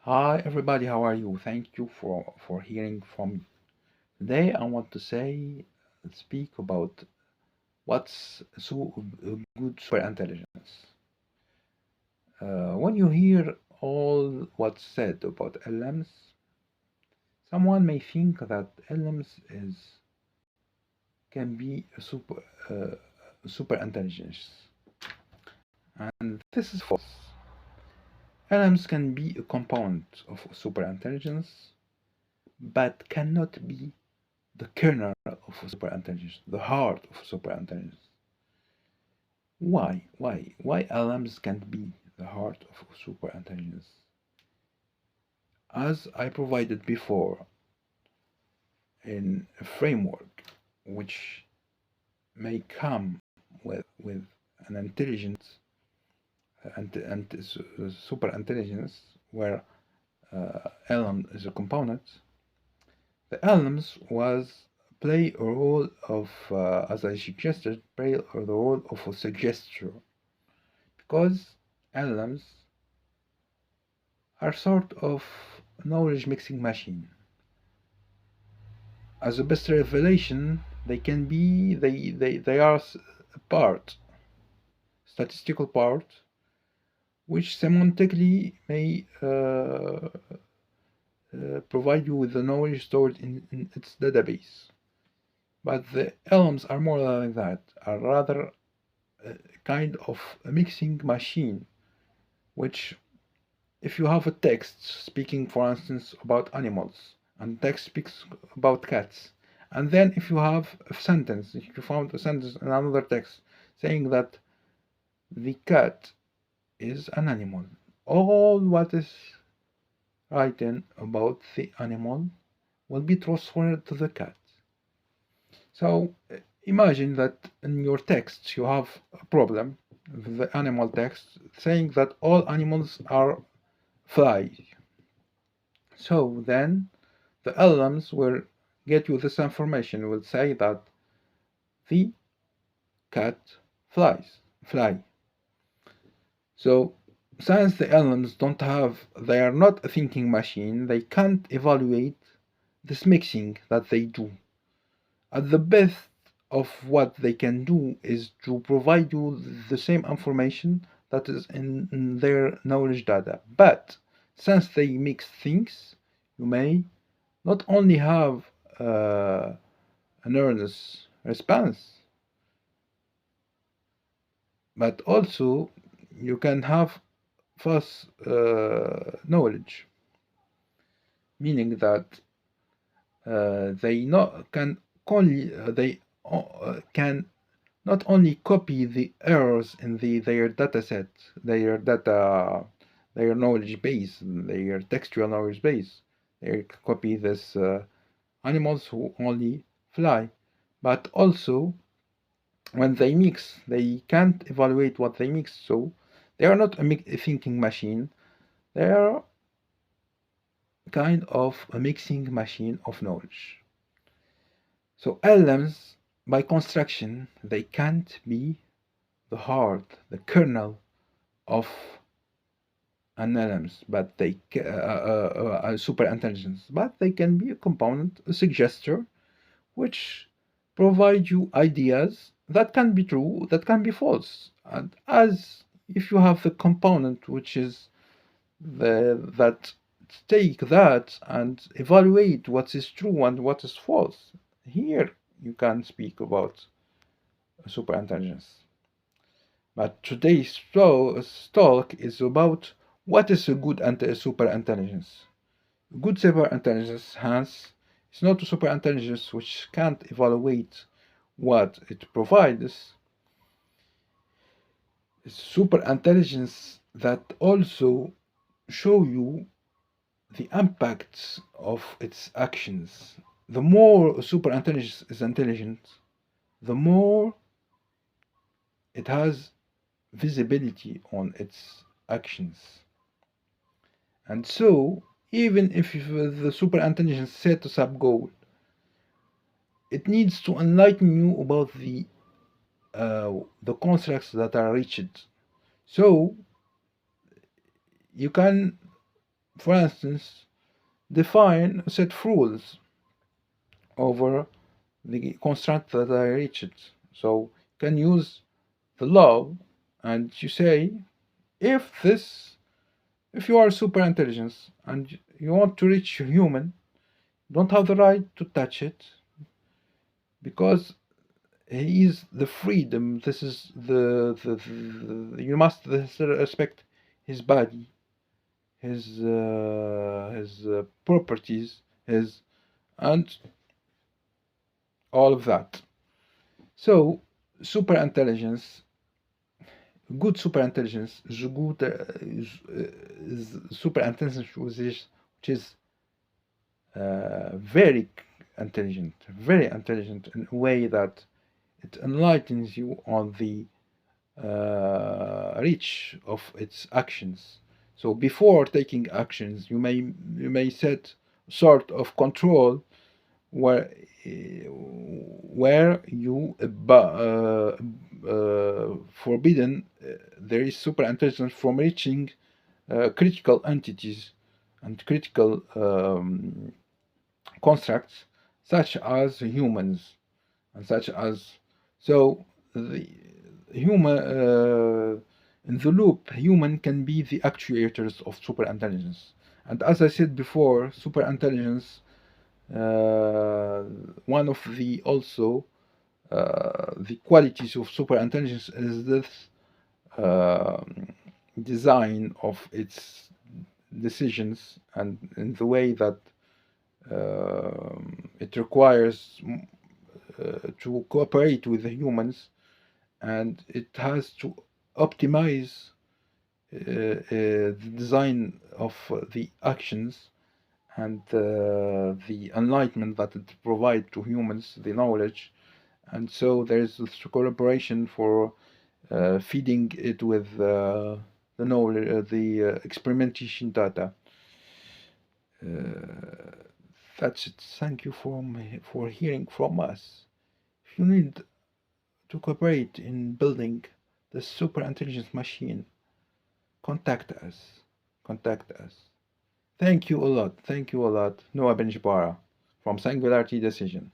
Hi everybody, how are you? Thank you for hearing from me. Today I want to speak about what's good super intelligence. When you hear all what's said about LMs, someone may think that LMs is can be super intelligence, and this is false. LMs can be a component of super intelligence, but cannot be the kernel of superintelligence, the heart of superintelligence. Why? Why LMs can't be the heart of superintelligence? As I provided before in a framework which may come with an intelligence and super intelligence where LM is a component, the LMs was play a role of, as I suggested, play the role of a suggester, because LLMs are sort of knowledge mixing machine. As a best revelation, they are a part, statistical part, which semantically may provide you with the knowledge stored in its database. But the LLMs are more than that, are rather kind of a mixing machine, which if you have a text speaking, for instance, about animals, and text speaks about cats, and then if you have a sentence, if you found a sentence in another text saying that the cat is an animal, all what is written about the animal will be transferred to the cat. So imagine that in your text you have a problem, the animal text, saying that all animals are flies. So then the LLMs will get you this information, will say that the cat fly. So since the LLMs they are not a thinking machine, they can't evaluate this mixing that they do. At the best of what they can do is to provide you the same information that is in their knowledge data. But since they mix things, you may not only have an earnest response, but also you can have false knowledge, meaning that they not can only they can not only copy the errors in their data set, their knowledge base, their textual knowledge base. They copy this animals who only fly, but also when they mix, they can't evaluate what they mix. So they are not a thinking machine. They are kind of a mixing machine of knowledge. So LLMs, by construction, they can't be the heart, the kernel of an LLMs, but they super intelligence, but they can be a component, a suggester, which provide you ideas that can be true, that can be false. And as if you have the component which is that take that and evaluate what is true and what is false, here you can speak about super intelligence. But today's talk is about what is a good super intelligence. Good super intelligence is not a super intelligence which can't evaluate what it provides. It's super intelligence that also show you the impacts of its actions. The more a super intelligence is intelligent, the more it has visibility on its actions. And so, even if the super intelligence set a sub goal, it needs to enlighten you about the constructs that are reached. So you can for instance, define set rules over the constraint that I reached. So you can use the law and you say if if you are super intelligence and you want to reach a human, you don't have the right to touch it because he is the freedom. This is you must respect his body, his properties, his and all of that. So super intelligence, good super intelligence, good super intelligence which is very intelligent in a way that it enlightens you on the reach of its actions. So before taking actions, you may set sort of control where you forbidden there is super intelligence from reaching critical entities and critical constructs such as humans and such as so the human in the loop human can be the actuators of super intelligence. And as I said before, super intelligence, one of the also the qualities of super intelligence is this uh, design of its decisions and in the way that it requires to cooperate with the humans, and it has to optimize the design of the actions and the enlightenment that it provides to humans, the knowledge. And so there is this collaboration for feeding it with the knowledge, the experimentation data. That's it. Thank you for hearing from us. If you need to cooperate in building the super intelligence machine, contact us. Contact us. Thank you a lot. Thank you a lot. Noah Ben Jbara from Singularity Decision.